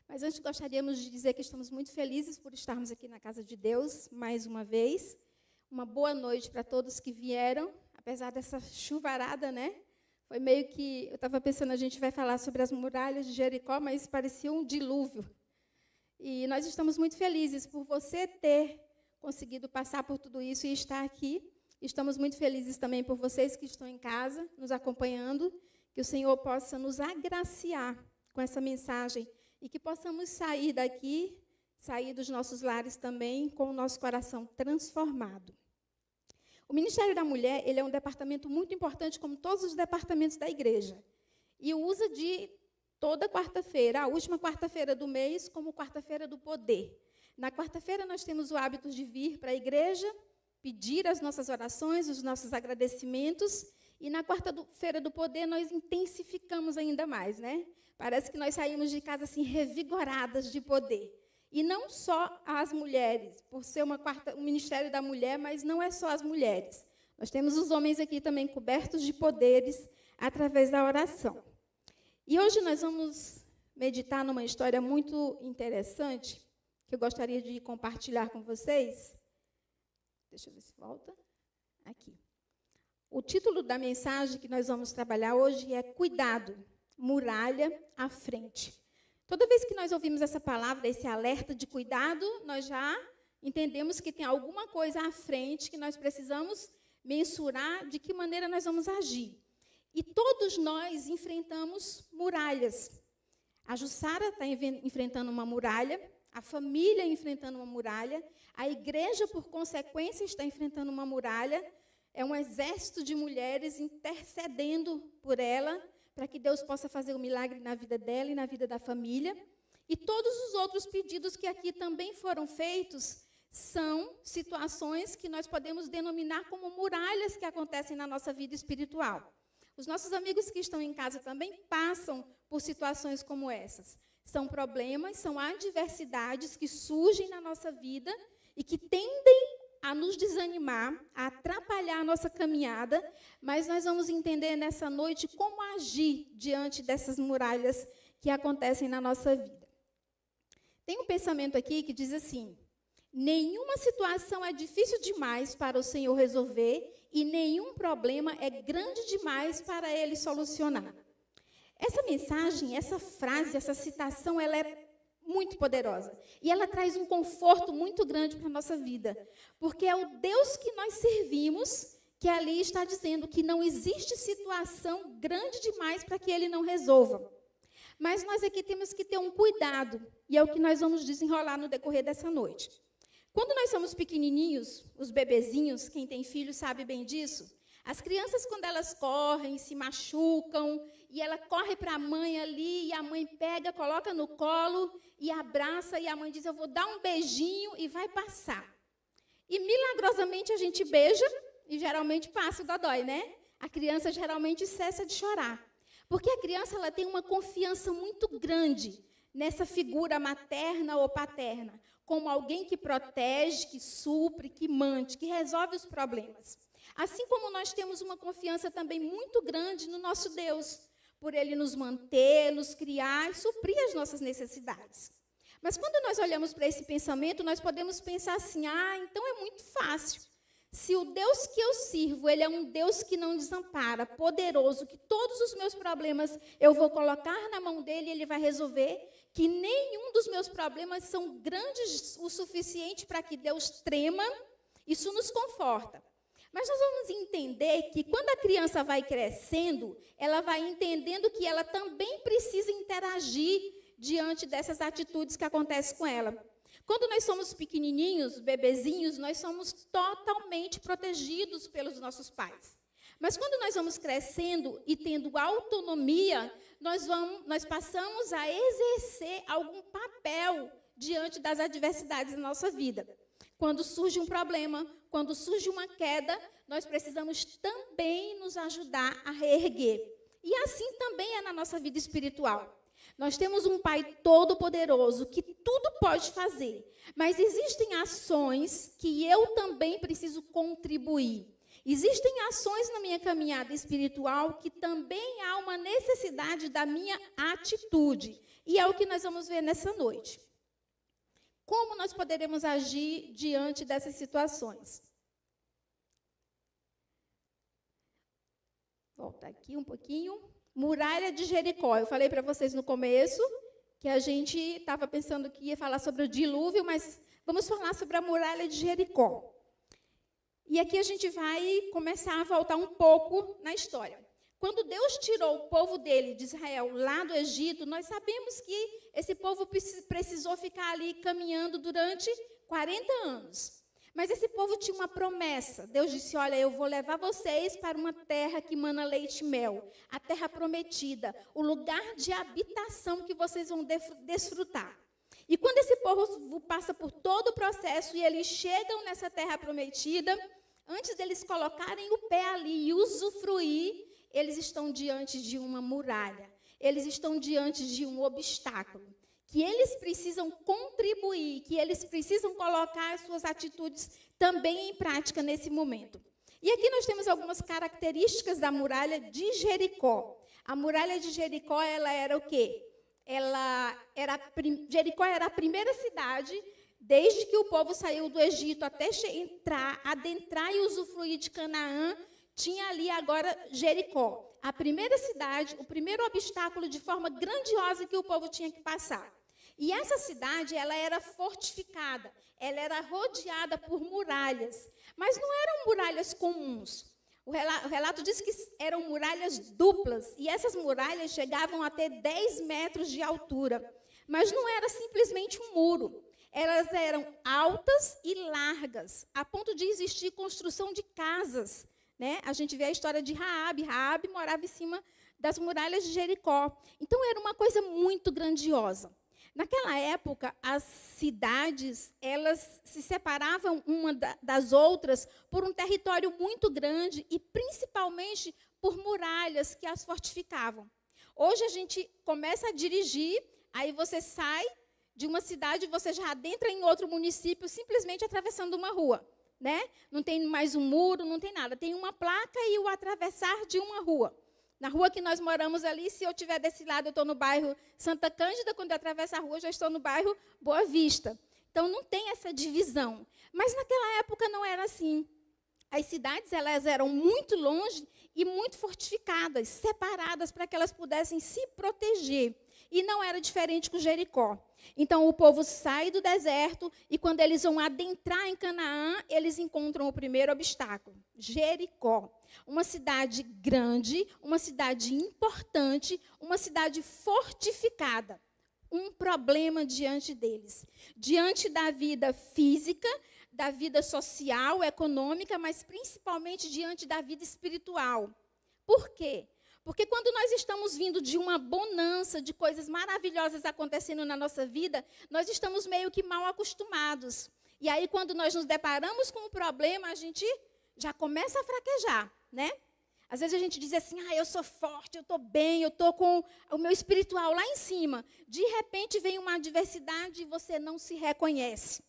Mas antes gostaríamos de dizer que estamos muito felizes por estarmos aqui na casa de Deus, mais uma vez. Uma boa noite para todos que vieram, apesar dessa chuvarada, né? Foi meio que, eu estava pensando, a gente vai falar sobre as muralhas de Jericó, mas parecia um dilúvio. E nós estamos muito felizes por você ter conseguido passar por tudo isso e estar aqui. Estamos muito felizes também por vocês que estão em casa, nos acompanhando, que o Senhor possa nos agraciar com essa mensagem e que possamos sair daqui, sair dos nossos lares também, com o nosso coração transformado. O Ministério da Mulher, ele é um departamento muito importante, como todos os departamentos da igreja. E usa de toda quarta-feira, a última quarta-feira do mês, como quarta-feira do poder. Na quarta-feira, nós temos o hábito de vir para a igreja, pedir as nossas orações, os nossos agradecimentos, e na quarta-feira do poder, nós intensificamos ainda mais, né? Parece que nós saímos de casa assim, revigoradas de poder. E não só as mulheres, por ser um ministério da mulher, mas não é só as mulheres. Nós temos os homens aqui também cobertos de poderes através da oração. E hoje nós vamos meditar numa história muito interessante, que eu gostaria de compartilhar com vocês. Deixa eu ver se volta. Aqui. O título da mensagem que nós vamos trabalhar hoje é Cuidado, muralha à frente. Toda vez que nós ouvimos essa palavra, esse alerta de cuidado, nós já entendemos que tem alguma coisa à frente que nós precisamos mensurar de que maneira nós vamos agir. E todos nós enfrentamos muralhas. A Jussara está enfrentando uma muralha, a família enfrentando uma muralha, a igreja, por consequência, está enfrentando uma muralha. É um exército de mulheres intercedendo por ela, para que Deus possa fazer o milagre na vida dela e na vida da família. E todos os outros pedidos que aqui também foram feitos são situações que nós podemos denominar como muralhas que acontecem na nossa vida espiritual. Os nossos amigos que estão em casa também passam por situações como essas. São problemas, são adversidades que surgem na nossa vida e que tendem a nos desanimar, a atrapalhar a nossa caminhada, mas nós vamos entender nessa noite como agir diante dessas muralhas que acontecem na nossa vida. Tem um pensamento aqui que diz assim: nenhuma situação é difícil demais para o Senhor resolver e nenhum problema é grande demais para Ele solucionar. Essa mensagem, essa frase, essa citação, ela é muito poderosa. E ela traz um conforto muito grande para a nossa vida. Porque é o Deus que nós servimos que ali está dizendo que não existe situação grande demais para que Ele não resolva. Mas nós aqui temos que ter um cuidado. E é o que nós vamos desenrolar no decorrer dessa noite. Quando nós somos pequenininhos, os bebezinhos, quem tem filho sabe bem disso, as crianças, quando elas correm, se machucam, e ela corre para a mãe ali, e a mãe pega, coloca no colo e abraça, e a mãe diz, eu vou dar um beijinho e vai passar. E milagrosamente a gente beija e geralmente passa o dodói, né? A criança geralmente cessa de chorar. Porque a criança ela tem uma confiança muito grande nessa figura materna ou paterna, como alguém que protege, que supre, que mante, que resolve os problemas. Assim como nós temos uma confiança também muito grande no nosso Deus, por Ele nos manter, nos criar e suprir as nossas necessidades. Mas quando nós olhamos para esse pensamento, nós podemos pensar assim, então é muito fácil. Se o Deus que eu sirvo, Ele é um Deus que não desampara, poderoso, que todos os meus problemas eu vou colocar na mão dEle e Ele vai resolver, que nenhum dos meus problemas são grandes o suficiente para que Deus trema, isso nos conforta. Mas nós vamos entender que quando a criança vai crescendo, ela vai entendendo que ela também precisa interagir diante dessas atitudes que acontecem com ela. Quando nós somos pequenininhos, bebezinhos, nós somos totalmente protegidos pelos nossos pais. Mas quando nós vamos crescendo e tendo autonomia, nós passamos a exercer algum papel diante das adversidades da nossa vida. Quando surge um problema, quando surge uma queda, nós precisamos também nos ajudar a reerguer. E assim também é na nossa vida espiritual. Nós temos um Pai todo-poderoso que tudo pode fazer, mas existem ações que eu também preciso contribuir. Existem ações na minha caminhada espiritual que também há uma necessidade da minha atitude. E é o que nós vamos ver nessa noite. Como nós poderemos agir diante dessas situações? Volta aqui um pouquinho. Muralha de Jericó. Eu falei para vocês no começo que a gente estava pensando que ia falar sobre o dilúvio, mas vamos falar sobre a muralha de Jericó. E aqui a gente vai começar a voltar um pouco na história. Quando Deus tirou o povo dele, de Israel, lá do Egito, nós sabemos que esse povo precisou ficar ali caminhando durante 40 anos. Mas esse povo tinha uma promessa. Deus disse, olha, eu vou levar vocês para uma terra que mana leite e mel. A terra prometida, o lugar de habitação que vocês vão desfrutar. E quando esse povo passa por todo o processo e eles chegam nessa terra prometida, antes deles colocarem o pé ali e usufruir, eles estão diante de uma muralha. Eles estão diante de um obstáculo. Que eles precisam contribuir, que eles precisam colocar as suas atitudes também em prática nesse momento. E aqui nós temos algumas características da muralha de Jericó. A muralha de Jericó, ela era o quê? Jericó era a primeira cidade, desde que o povo saiu do Egito até adentrar e usufruir de Canaã, tinha ali agora Jericó. A primeira cidade, o primeiro obstáculo de forma grandiosa que o povo tinha que passar. E essa cidade, ela era fortificada, ela era rodeada por muralhas, mas não eram muralhas comuns. O relato diz que eram muralhas duplas, e essas muralhas chegavam a ter 10 metros de altura. Mas não era simplesmente um muro, elas eram altas e largas, a ponto de existir construção de casas. Né? A gente vê a história de Raabe. Raabe morava em cima das muralhas de Jericó. Então, era uma coisa muito grandiosa. Naquela época, as cidades, elas se separavam uma das outras por um território muito grande e, principalmente, por muralhas que as fortificavam. Hoje, a gente começa a dirigir, aí você sai de uma cidade, você já adentra em outro município, simplesmente atravessando uma rua. Né? Não tem mais um muro, não tem nada. Tem uma placa e o atravessar de uma rua. Na rua que nós moramos ali, se eu estiver desse lado, eu estou no bairro Santa Cândida, quando eu atravesso a rua, eu já estou no bairro Boa Vista. Então, não tem essa divisão. Mas, naquela época, não era assim. As cidades, elas eram muito longe e muito fortificadas, separadas para que elas pudessem se proteger. E não era diferente com Jericó. Então, o povo sai do deserto e, quando eles vão adentrar em Canaã, eles encontram o primeiro obstáculo, Jericó. Uma cidade grande, uma cidade importante, uma cidade fortificada. Um problema diante deles. Diante da vida física, da vida social, econômica, mas principalmente diante da vida espiritual. Por quê? Porque quando nós estamos vindo de uma bonança, de coisas maravilhosas acontecendo na nossa vida, nós estamos meio que mal acostumados. E aí, quando nós nos deparamos com um problema, a gente já começa a fraquejar, né? Às vezes a gente diz assim, eu sou forte, eu estou bem, eu estou com o meu espiritual lá em cima. De repente vem uma adversidade e você não se reconhece.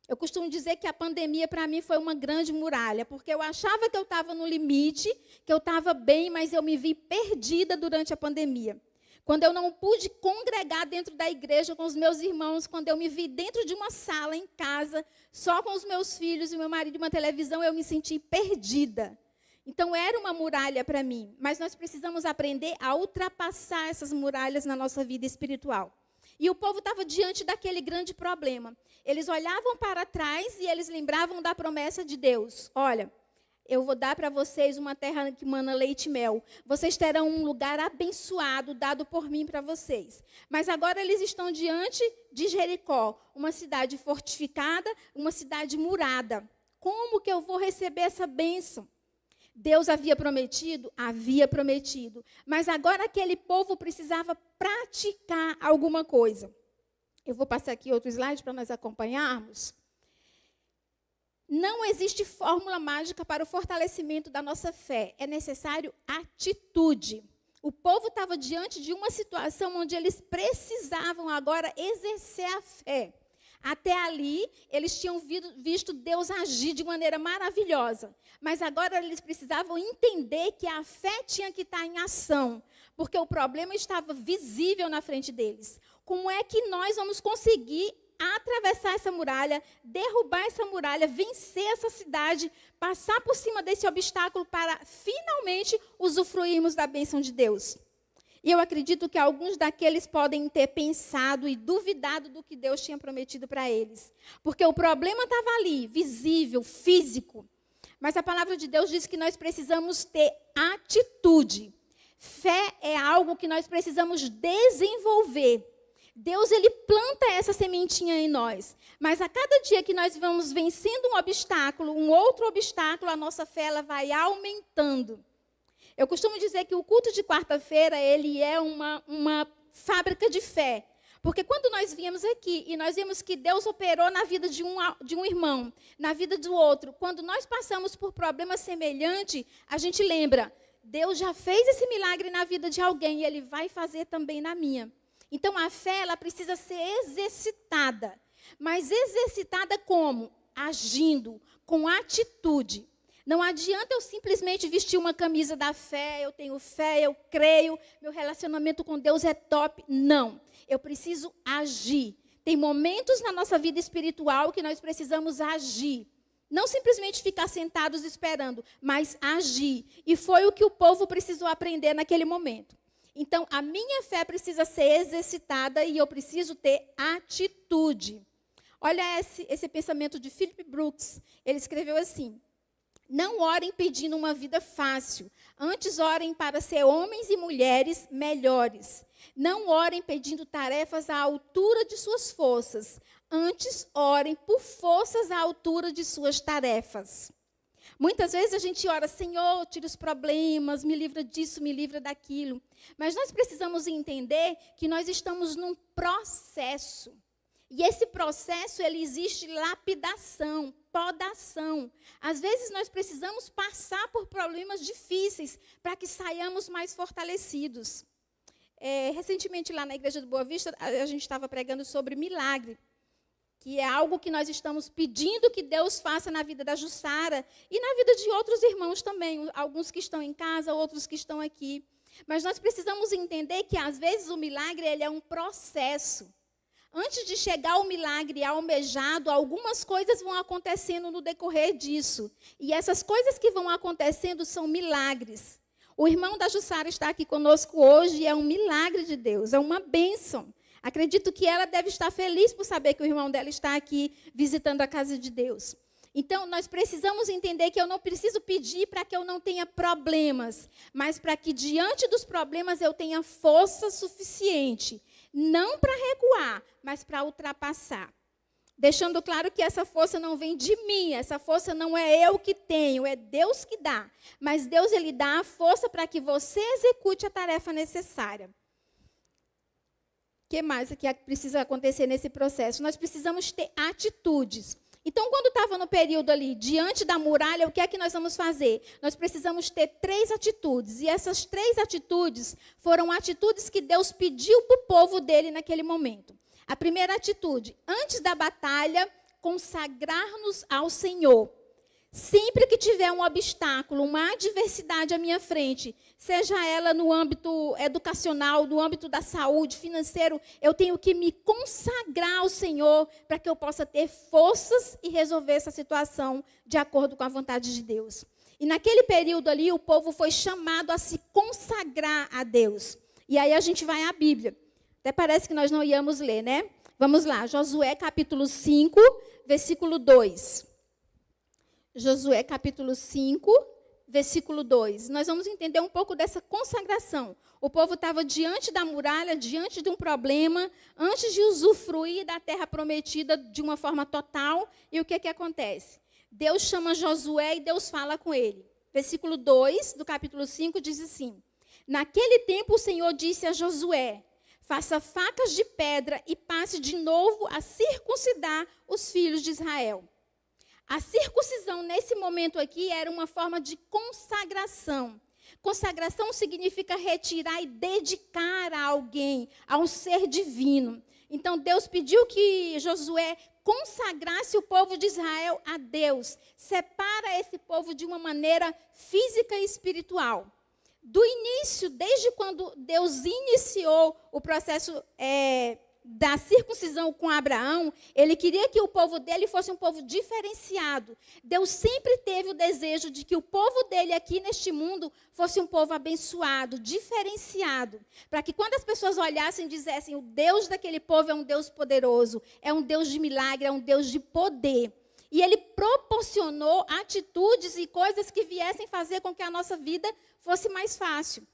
Eu costumo dizer que a pandemia, para mim, foi uma grande muralha, porque eu achava que eu estava no limite, que eu estava bem, mas eu me vi perdida durante a pandemia. Quando eu não pude congregar dentro da igreja com os meus irmãos, quando eu me vi dentro de uma sala, em casa, só com os meus filhos e meu marido e uma televisão, eu me senti perdida. Então, era uma muralha para mim, mas nós precisamos aprender a ultrapassar essas muralhas na nossa vida espiritual. E o povo estava diante daquele grande problema. Eles olhavam para trás e eles lembravam da promessa de Deus. Olha, eu vou dar para vocês uma terra que mana leite e mel. Vocês terão um lugar abençoado, dado por mim para vocês. Mas agora eles estão diante de Jericó, uma cidade fortificada, uma cidade murada. Como que eu vou receber essa bênção? Deus havia prometido? Havia prometido. Mas agora aquele povo precisava praticar alguma coisa. Eu vou passar aqui outro slide para nós acompanharmos. Não existe fórmula mágica para o fortalecimento da nossa fé. É necessário atitude. O povo estava diante de uma situação onde eles precisavam agora exercer a fé. Até ali, eles tinham visto Deus agir de maneira maravilhosa. Mas agora eles precisavam entender que a fé tinha que estar em ação, porque o problema estava visível na frente deles. Como é que nós vamos conseguir atravessar essa muralha, derrubar essa muralha, vencer essa cidade, passar por cima desse obstáculo para finalmente usufruirmos da bênção de Deus? E eu acredito que alguns daqueles podem ter pensado e duvidado do que Deus tinha prometido para eles. Porque o problema estava ali, visível, físico. Mas a palavra de Deus diz que nós precisamos ter atitude. Fé é algo que nós precisamos desenvolver. Deus, ele planta essa sementinha em nós. Mas a cada dia que nós vamos vencendo um obstáculo, um outro obstáculo, a nossa fé ela vai aumentando. Eu costumo dizer que o culto de quarta-feira, ele é uma fábrica de fé. Porque quando nós viemos aqui e nós vimos que Deus operou na vida de um irmão, na vida do outro, quando nós passamos por problemas semelhantes, a gente lembra, Deus já fez esse milagre na vida de alguém e Ele vai fazer também na minha. Então, a fé, ela precisa ser exercitada. Mas exercitada como? Agindo, com atitude. Não adianta eu simplesmente vestir uma camisa da fé, eu tenho fé, eu creio, meu relacionamento com Deus é top. Não, eu preciso agir. Tem momentos na nossa vida espiritual que nós precisamos agir. Não simplesmente ficar sentados esperando, mas agir. E foi o que o povo precisou aprender naquele momento. Então, a minha fé precisa ser exercitada e eu preciso ter atitude. Olha esse pensamento de Philip Brooks. Ele escreveu assim: não orem pedindo uma vida fácil, antes orem para ser homens e mulheres melhores. Não orem pedindo tarefas à altura de suas forças, antes orem por forças à altura de suas tarefas. Muitas vezes a gente ora, Senhor, tira os problemas, me livra disso, me livra daquilo. Mas nós precisamos entender que nós estamos num processo. E esse processo, ele existe lapidação, podação. Às vezes nós precisamos passar por problemas difíceis para que saiamos mais fortalecidos. Recentemente, lá na Igreja do Boa Vista, a gente estava pregando sobre milagre, que é algo que nós estamos pedindo que Deus faça na vida da Jussara e na vida de outros irmãos também, alguns que estão em casa, outros que estão aqui. Mas nós precisamos entender que, às vezes, o milagre ele é um processo. Antes de chegar ao milagre almejado, algumas coisas vão acontecendo no decorrer disso. E essas coisas que vão acontecendo são milagres. O irmão da Jussara está aqui conosco hoje e é um milagre de Deus, é uma bênção. Acredito que ela deve estar feliz por saber que o irmão dela está aqui visitando a casa de Deus. Então, nós precisamos entender que eu não preciso pedir para que eu não tenha problemas, mas para que diante dos problemas eu tenha força suficiente. Não para recuar, mas para ultrapassar. Deixando claro que essa força não vem de mim, essa força não é eu que tenho, é Deus que dá. Mas Deus, ele dá a força para que você execute a tarefa necessária. O que mais que precisa acontecer nesse processo? Nós precisamos ter atitudes. Então, quando estava no período ali, diante da muralha, o que é que nós vamos fazer? Nós precisamos ter 3 atitudes. E essas 3 atitudes foram atitudes que Deus pediu para o povo dele naquele momento. A primeira atitude, antes da batalha, consagrar-nos ao Senhor. Sempre que tiver um obstáculo, uma adversidade à minha frente, seja ela no âmbito educacional, no âmbito da saúde, financeiro, eu tenho que me consagrar ao Senhor para que eu possa ter forças e resolver essa situação de acordo com a vontade de Deus. E naquele período ali, o povo foi chamado a se consagrar a Deus. E aí a gente vai à Bíblia. Até parece que nós não íamos ler, né? Vamos lá, Josué capítulo 5, versículo 2. Josué capítulo 5, versículo 2. Nós vamos entender um pouco dessa consagração. O povo estava diante da muralha, diante de um problema, antes de usufruir da terra prometida de uma forma total. E o que acontece? Deus chama Josué e Deus fala com ele. Versículo 2 do capítulo 5 diz assim: naquele tempo o Senhor disse a Josué: faça facas de pedra e passe de novo a circuncidar os filhos de Israel. A circuncisão, nesse momento aqui, era uma forma de consagração. Consagração significa retirar e dedicar a alguém, a um ser divino. Então Deus pediu que Josué consagrasse o povo de Israel a Deus. Separa esse povo de uma maneira física e espiritual. Do início, desde quando Deus iniciou o processo da circuncisão com Abraão, ele queria que o povo dele fosse um povo diferenciado. Deus sempre teve o desejo de que o povo dele aqui neste mundo fosse um povo abençoado, diferenciado, para que quando as pessoas olhassem e dissessem, o Deus daquele povo é um Deus poderoso, é um Deus de milagre, é um Deus de poder. E ele proporcionou atitudes e coisas que viessem fazer com que a nossa vida fosse mais fácil.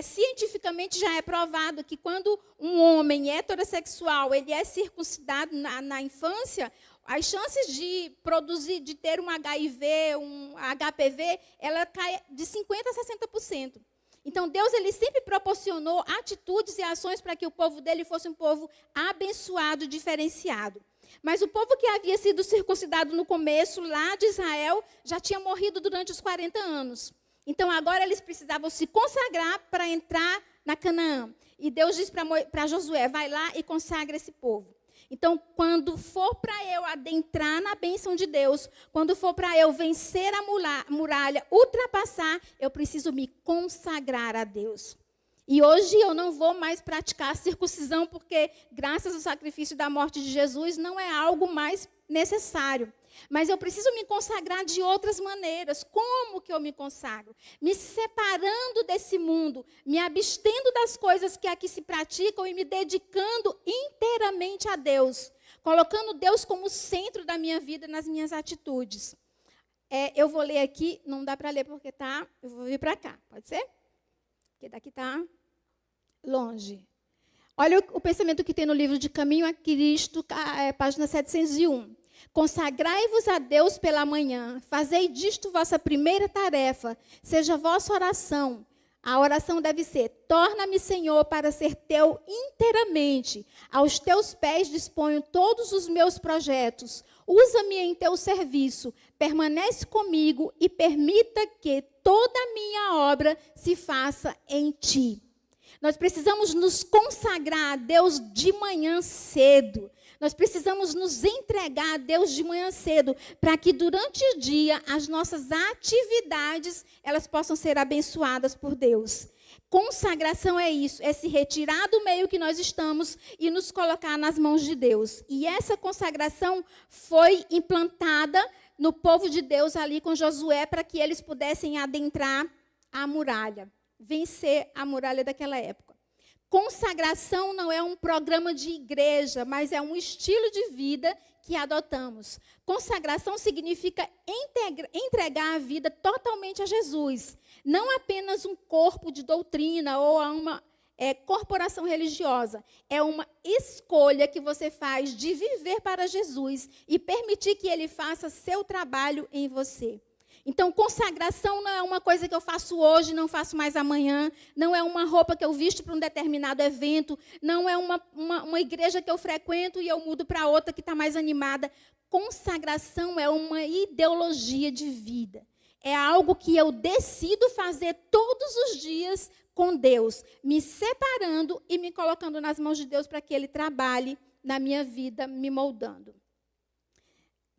Cientificamente já é provado que quando um homem heterossexual ele é circuncidado na infância, as chances de produzir, de ter um HIV, um HPV, ela cai de 50% a 60%. Então, Deus ele sempre proporcionou atitudes e ações para que o povo dele fosse um povo abençoado, diferenciado. Mas o povo que havia sido circuncidado no começo, lá de Israel, já tinha morrido durante os 40 anos. Então, agora eles precisavam se consagrar para entrar na Canaã. E Deus disse para Josué, vai lá e consagra esse povo. Então, quando for para eu adentrar na bênção de Deus, quando for para eu vencer a muralha, ultrapassar, eu preciso me consagrar a Deus. E hoje eu não vou mais praticar a circuncisão, porque graças ao sacrifício da morte de Jesus, não é algo mais necessário. Mas eu preciso me consagrar de outras maneiras. Como que eu me consagro? Me separando desse mundo, me abstendo das coisas que aqui se praticam e me dedicando inteiramente a Deus. Colocando Deus como centro da minha vida, nas minhas atitudes. Eu vou ler aqui, não dá para ler porque tá, eu vou vir para cá, pode ser? Porque daqui está longe. Olha o pensamento que tem no livro de Caminho a Cristo, página 701. Consagrai-vos a Deus pela manhã, fazei disto vossa primeira tarefa, seja vossa oração. A oração deve ser, torna-me, Senhor, para ser teu inteiramente. Aos teus pés disponho todos os meus projetos. Usa-me em teu serviço, permanece comigo e permita que toda a minha obra se faça em ti. Nós precisamos nos consagrar a Deus de manhã cedo. Nós precisamos nos entregar a Deus de manhã cedo, para que durante o dia as nossas atividades elas possam ser abençoadas por Deus. Consagração é isso, é se retirar do meio que nós estamos e nos colocar nas mãos de Deus. E essa consagração foi implantada no povo de Deus ali com Josué, para que eles pudessem adentrar a muralha, vencer a muralha daquela época. Consagração não é um programa de igreja, mas é um estilo de vida que adotamos. Consagração significa entregar a vida totalmente a Jesus. Não apenas um corpo de doutrina ou a uma corporação religiosa. É uma escolha que você faz de viver para Jesus e permitir que Ele faça seu trabalho em você. Então, consagração não é uma coisa que eu faço hoje, não faço mais amanhã. Não é uma roupa que eu visto para um determinado evento. Não é uma igreja que eu frequento e eu mudo para outra que está mais animada. Consagração é uma ideologia de vida. É algo que eu decido fazer todos os dias com Deus, me separando e me colocando nas mãos de Deus para que Ele trabalhe na minha vida, me moldando.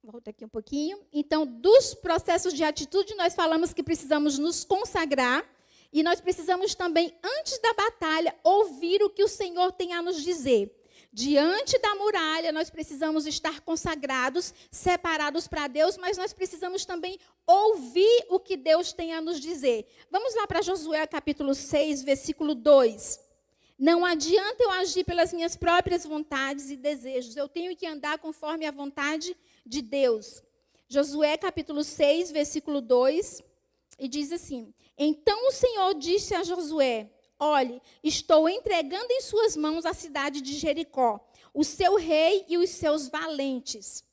Volta aqui um pouquinho. Então, dos processos de atitude, nós falamos que precisamos nos consagrar e nós precisamos também, antes da batalha, ouvir o que o Senhor tem a nos dizer. Diante da muralha, nós precisamos estar consagrados, separados para Deus, mas nós precisamos também ouvir o que Deus tem a nos dizer. Vamos lá para Josué, capítulo 6, versículo 2. Não adianta eu agir pelas minhas próprias vontades e desejos. Eu tenho que andar conforme a vontade de Deus. Josué, capítulo 6, versículo 2, e diz assim: Então o Senhor disse a Josué, olhe, estou entregando em suas mãos a cidade de Jericó, o seu rei e os seus valentes.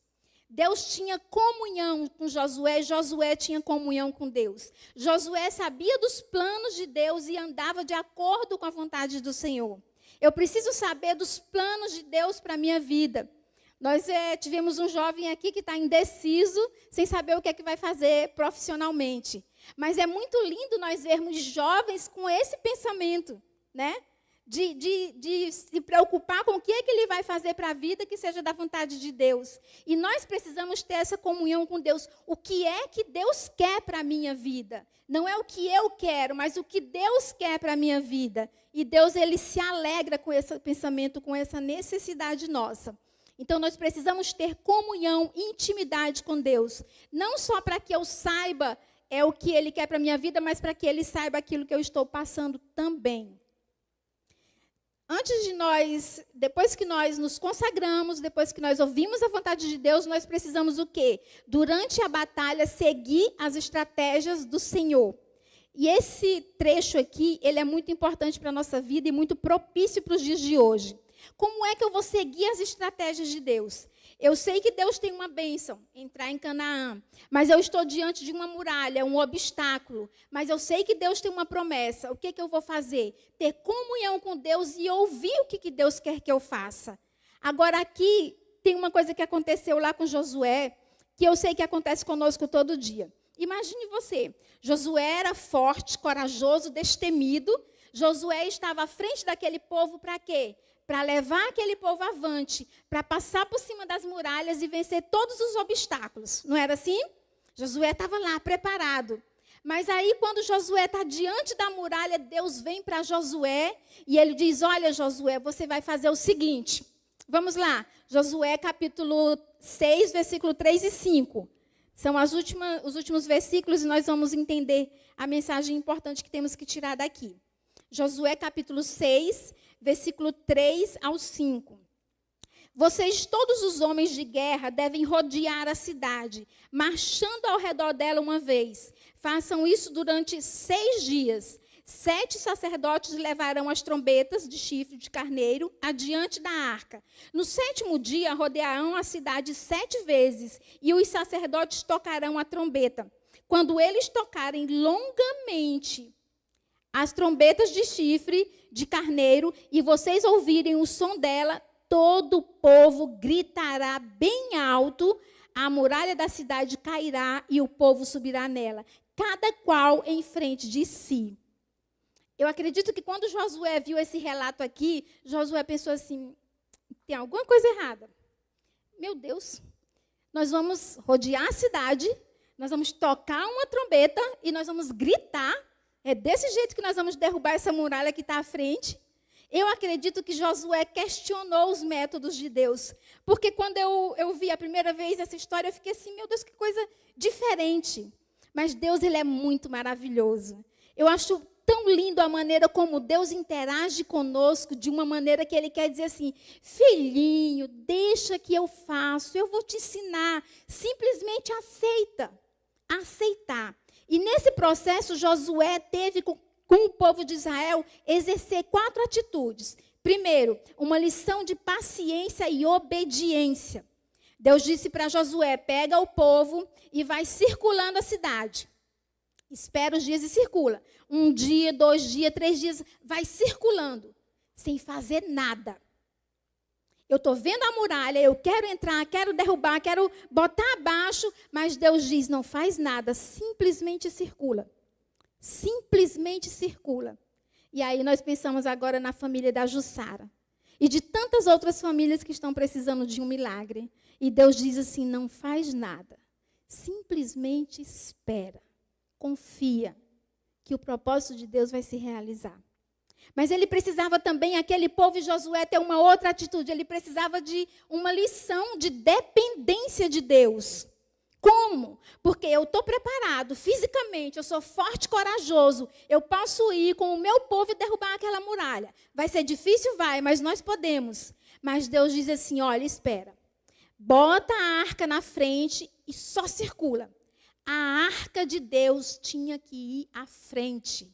Deus tinha comunhão com Josué, Josué tinha comunhão com Deus. Josué sabia dos planos de Deus e andava de acordo com a vontade do Senhor. Eu preciso saber dos planos de Deus para a minha vida. Nós tivemos um jovem aqui que está indeciso, sem saber o que é que vai fazer profissionalmente. Mas é muito lindo nós vermos jovens com esse pensamento, né? de se preocupar com o que é que ele vai fazer para a vida que seja da vontade de Deus. E nós precisamos ter essa comunhão com Deus. O que é que Deus quer para a minha vida? Não é o que eu quero, mas o que Deus quer para a minha vida. E Deus, ele se alegra com esse pensamento, com essa necessidade nossa. Então, nós precisamos ter comunhão, intimidade com Deus. Não só para que eu saiba o que Ele quer para a minha vida, mas para que Ele saiba aquilo que eu estou passando também. Depois que nós nos consagramos, depois que nós ouvimos a vontade de Deus, nós precisamos o quê? Durante a batalha, seguir as estratégias do Senhor. E esse trecho aqui, ele é muito importante para a nossa vida e muito propício para os dias de hoje. Como é que eu vou seguir as estratégias de Deus? Eu sei que Deus tem uma bênção, entrar em Canaã, mas eu estou diante de uma muralha, um obstáculo. Mas eu sei que Deus tem uma promessa. O que eu vou fazer? Ter comunhão com Deus e ouvir o que Deus quer que eu faça. Agora aqui tem uma coisa que aconteceu lá com Josué, que eu sei que acontece conosco todo dia. Imagine você, Josué era forte, corajoso, destemido. Josué estava à frente daquele povo para quê? Para levar aquele povo avante, para passar por cima das muralhas e vencer todos os obstáculos. Não era assim? Josué estava lá, preparado. Mas aí, quando Josué está diante da muralha, Deus vem para Josué e ele diz, olha, Josué, você vai fazer o seguinte. Vamos lá, Josué capítulo 6, versículo 3 e 5. São os últimos versículos e nós vamos entender a mensagem importante que temos que tirar daqui. Josué capítulo 6, versículo 3 ao 5. Vocês, todos os homens de guerra, devem rodear a cidade, marchando ao redor dela uma vez. Façam isso durante 6 dias. 7 sacerdotes levarão as trombetas de chifre de carneiro adiante da arca. No 7º dia, rodearão a cidade 7 vezes, e os sacerdotes tocarão a trombeta. Quando eles tocarem longamente as trombetas de chifre de carneiro, e vocês ouvirem o som dela, todo o povo gritará bem alto, a muralha da cidade cairá e o povo subirá nela, cada qual em frente de si. Eu acredito que quando Josué viu esse relato aqui, Josué pensou assim, tem alguma coisa errada. Meu Deus, nós vamos rodear a cidade, nós vamos tocar uma trombeta e nós vamos gritar. É desse jeito que nós vamos derrubar essa muralha que está à frente. Eu acredito que Josué questionou os métodos de Deus. Porque quando eu vi a primeira vez essa história, eu fiquei assim, meu Deus, que coisa diferente. Mas Deus, ele é muito maravilhoso. Eu acho tão lindo a maneira como Deus interage conosco, de uma maneira que ele quer dizer assim, filhinho, deixa que eu faço, eu vou te ensinar. Simplesmente aceita. Aceitar. E nesse processo, Josué teve com o povo de Israel exercer 4 atitudes. Primeiro, uma lição de paciência e obediência. Deus disse para Josué, pega o povo e vai circulando a cidade. Espera os dias e circula. 1 dia, 2 dias, 3 dias, vai circulando, sem fazer nada. Eu estou vendo a muralha, eu quero entrar, quero derrubar, quero botar abaixo, mas Deus diz, não faz nada, simplesmente circula. Simplesmente circula. E aí nós pensamos agora na família da Jussara. E de tantas outras famílias que estão precisando de um milagre. E Deus diz assim, não faz nada. Simplesmente espera. Confia que o propósito de Deus vai se realizar. Mas ele precisava também, aquele povo e Josué, ter uma outra atitude. Ele precisava de uma lição de dependência de Deus. Como? Porque eu estou preparado fisicamente, eu sou forte e corajoso. Eu posso ir com o meu povo e derrubar aquela muralha. Vai ser difícil? Vai, mas nós podemos. Mas Deus diz assim, olha, espera. Bota a arca na frente e só circula. A arca de Deus tinha que ir à frente.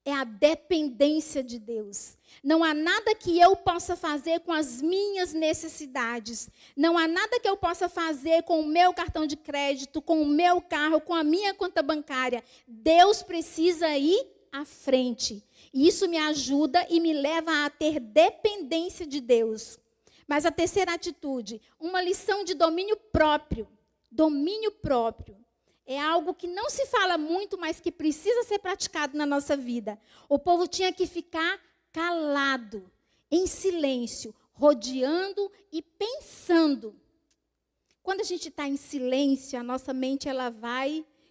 É a dependência de Deus. Não há nada que eu possa fazer com as minhas necessidades. Não há nada que eu possa fazer com o meu cartão de crédito, com o meu carro, com a minha conta bancária. Deus precisa ir à frente. E isso me ajuda e me leva a ter dependência de Deus. Mas a terceira atitude, uma lição de domínio próprio. Domínio próprio. É algo que não se fala muito, mas que precisa ser praticado na nossa vida. O povo tinha que ficar calado, em silêncio, rodeando e pensando. Quando a gente está em silêncio, a nossa mente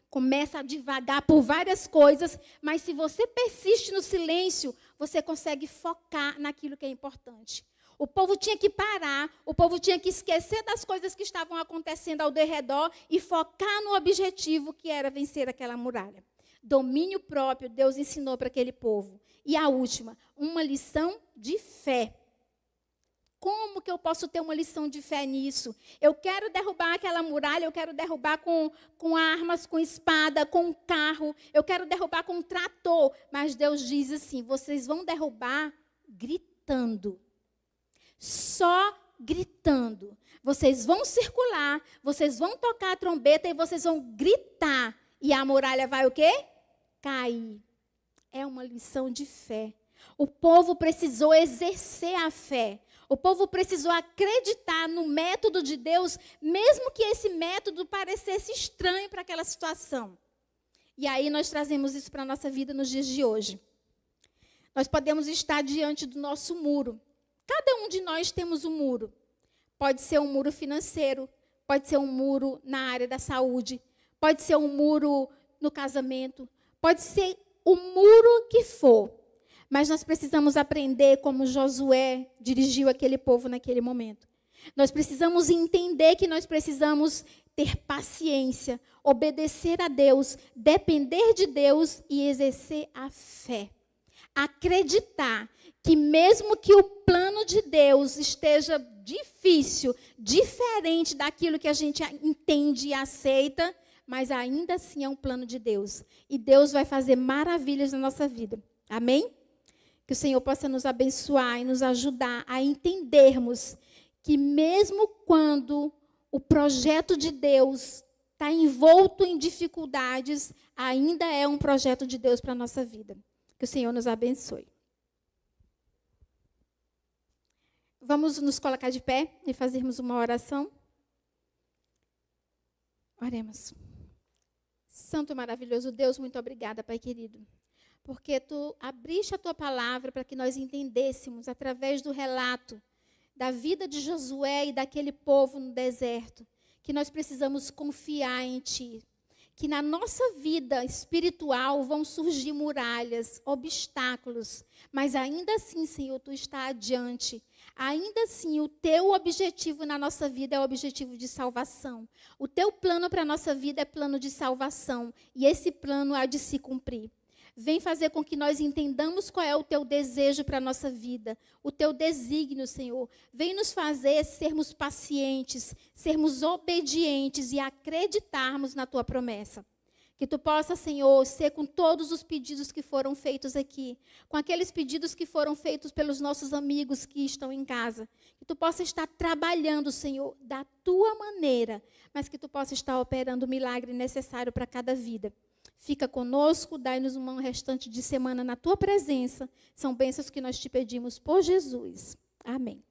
começa a divagar por várias coisas, mas se você persiste no silêncio, você consegue focar naquilo que é importante. O povo tinha que parar, o povo tinha que esquecer das coisas que estavam acontecendo ao redor e focar no objetivo que era vencer aquela muralha. Domínio próprio, Deus ensinou para aquele povo. E a última, uma lição de fé. Como que eu posso ter uma lição de fé nisso? Eu quero derrubar aquela muralha, eu quero derrubar com armas, com espada, com carro, eu quero derrubar com trator. Mas Deus diz assim, vocês vão derrubar gritando. Só gritando. Vocês vão circular, vocês vão tocar a trombeta e vocês vão gritar. E a muralha vai o quê? Cair. É uma lição de fé. O povo precisou exercer a fé. O povo precisou acreditar no método de Deus, mesmo que esse método parecesse estranho para aquela situação. E aí nós trazemos isso para a nossa vida nos dias de hoje. Nós podemos estar diante do nosso muro. Cada um de nós temos um muro. Pode ser um muro financeiro, pode ser um muro na área da saúde, pode ser um muro no casamento, pode ser o muro que for. Mas nós precisamos aprender como Josué dirigiu aquele povo naquele momento. Nós precisamos entender que nós precisamos ter paciência, obedecer a Deus, depender de Deus e exercer a fé. Acreditar que mesmo que o plano de Deus esteja difícil, diferente daquilo que a gente entende e aceita, mas ainda assim é um plano de Deus. E Deus vai fazer maravilhas na nossa vida. Amém? Que o Senhor possa nos abençoar e nos ajudar a entendermos que mesmo quando o projeto de Deus está envolto em dificuldades, ainda é um projeto de Deus para a nossa vida. Que o Senhor nos abençoe. Vamos nos colocar de pé e fazermos uma oração. Oremos. Santo e maravilhoso Deus, muito obrigada, Pai querido. Porque Tu abriste a Tua palavra para que nós entendêssemos, através do relato da vida de Josué e daquele povo no deserto, que nós precisamos confiar em Ti. Que na nossa vida espiritual vão surgir muralhas, obstáculos, mas ainda assim, Senhor, Tu está adiante. Ainda assim, o Teu objetivo na nossa vida é o objetivo de salvação. O Teu plano para a nossa vida é plano de salvação, e esse plano há de se cumprir. Vem fazer com que nós entendamos qual é o Teu desejo para a nossa vida, o Teu desígnio, Senhor. Vem nos fazer sermos pacientes, sermos obedientes e acreditarmos na Tua promessa. Que Tu possa, Senhor, ser com todos os pedidos que foram feitos aqui, com aqueles pedidos que foram feitos pelos nossos amigos que estão em casa. Que Tu possa estar trabalhando, Senhor, da Tua maneira, mas que Tu possa estar operando o milagre necessário para cada vida. Fica conosco, dai-nos um restante de semana na Tua presença. São bênçãos que nós Te pedimos por Jesus. Amém.